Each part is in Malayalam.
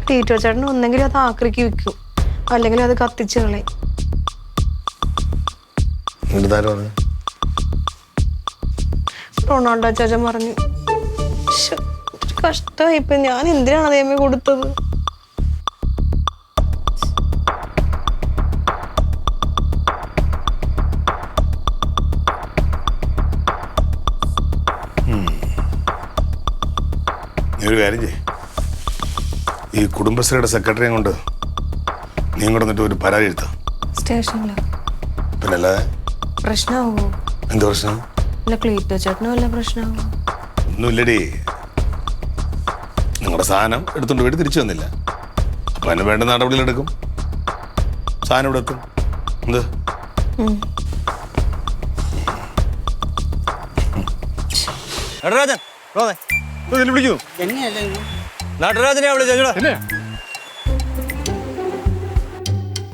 ക്ലീറ്റോ ചേട്ടൻ ഒന്നെങ്കിലും അത് ആക്രിക്ക് വിൽക്കും, അല്ലെങ്കിൽ അത് കത്തിച്ച് കളയും. റൊണാൾഡോ ചേച്ചൻ പറഞ്ഞു. കഷ്ടമായി. ഇപ്പൊ ഞാൻ എന്തിനാണ് അതേമേ കൊടുത്തത്? ഒരു കാര്യം ചെയ്യ്, ഈ കുടുംബശ്രീയുടെ സെക്രട്ടറിയെ കൊണ്ട് നീ കൂടെ എന്നിട്ട് ഒരു പരാതി എഴുത്താം സ്റ്റേഷനില്. പിന്നെ അല്ലാതെ പ്രശ്നമാവോ? എന്ത് പ്രശ്നം? അല്ല ക്ലീറ്റോ ചേട്ടനും വല്ല പ്രശ്നമാവോ? ഒന്നുമില്ലടി, നിങ്ങളുടെ സാധനം എടുത്തോണ്ട് പോയിട്ട് തിരിച്ചു വന്നില്ല, അപ്പൊ അതിന് വേണ്ട നടപടികളെടുക്കും. സാധനം ഇവിടെ എത്തും. എന്ത് നടരാജനെ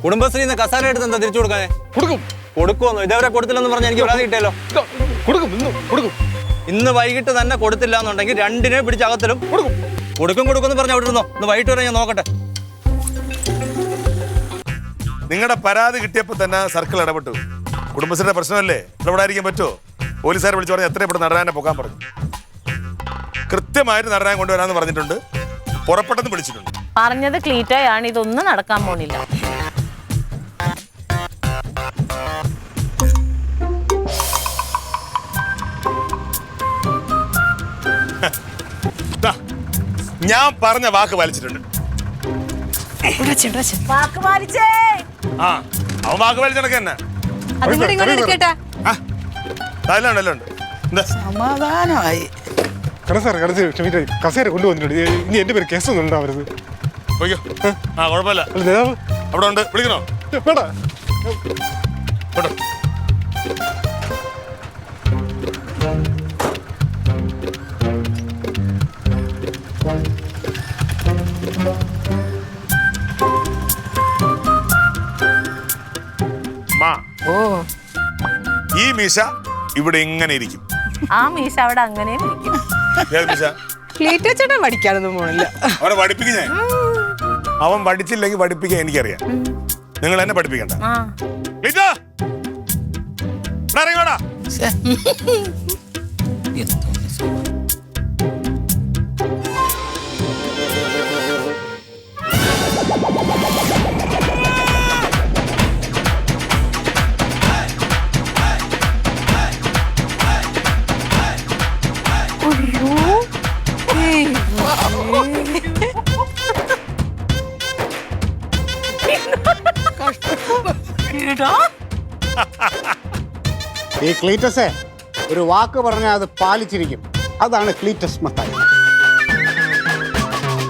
കുടുംബശ്രീന്ന് കസാര എടുത്ത് എന്താ തിരിച്ചു കൊടുക്കാനേ? കൊടുക്കുമെന്നോ? ഇതേവരെ കൊടുത്തില്ലെന്ന് പറഞ്ഞാൽ എനിക്ക് പരാതി കിട്ടിയല്ലോ. ഇന്ന് വൈകിട്ട് തന്നെ കൊടുത്തില്ല എന്നുണ്ടെങ്കിൽ രണ്ടിനെ പിടിച്ചകത്തിലും കൊടുക്കുമെന്ന് പറഞ്ഞ അവിടെ ഇരുന്നോ. ഇന്ന് വൈകിട്ട് വരെ ഞാൻ നോക്കട്ടെ. നിങ്ങളുടെ പരാതി കിട്ടിയപ്പോൾ തന്നെ സർക്കിൾ ഇടപെട്ടു. കുടുംബശ്രീയുടെ പ്രശ്നമല്ലേ, ഇടപെടാതിരിക്കാൻ പറ്റുമോ? പോലീസുകാരെ വിളിച്ചു പറഞ്ഞാൽ എത്രയും പെട്ടെന്ന് നടരാനെ പോകാൻ പറഞ്ഞു. കൃത്യമായിട്ട് നടരാൻ കൊണ്ടുവരാന്ന് പറഞ്ഞിട്ടുണ്ട്, പുറപ്പെട്ടെന്ന് വിളിച്ചിട്ടുണ്ട്. പറഞ്ഞത് ക്ലീറ്റോയാണ്, ഇതൊന്നും നടക്കാൻ പോണില്ല. ഞാൻ പറഞ്ഞ വാക്ക് പാലിച്ചിട്ടുണ്ട്. വാക്ക് പാലിച്ചേ. ആ, അവൻ വാക്ക് പാലിച്ചടക്ക തന്നെ. സമാധാനമായി. കസേര കൊണ്ടുവന്നിട്ടുണ്ട്. ഇനി എന്റെ പേര് കേസൊന്നും ഉണ്ടാവരുത്. കുഴപ്പമില്ല, അവിടെ ഉണ്ട്, വിളിക്കണോ? വേണ്ട. ഈ മീശ ഇവിടെ ഇങ്ങനെ ഇരിക്കും. ആ മീശ അവിടെ അങ്ങനെ ഇരിക്കും. ക്ലീറ്റോ ചേട്ടൻ പഠിക്കാനൊന്നും പോണില്ല. അവനെ പഠിപ്പിക്കും ഞാൻ. അവൻ പഠിച്ചില്ലെങ്കിൽ പഠിപ്പിക്കാൻ എനിക്കറിയാം. നിങ്ങൾ എന്നെ പഠിപ്പിക്കണ്ട. ഈ ക്ലീറ്റസേ ഒരു വാക്ക് പറഞ്ഞാൽ അത് പാലിച്ചിരിക്കും. അതാണ് ക്ലീറ്റസ് മത്തായി.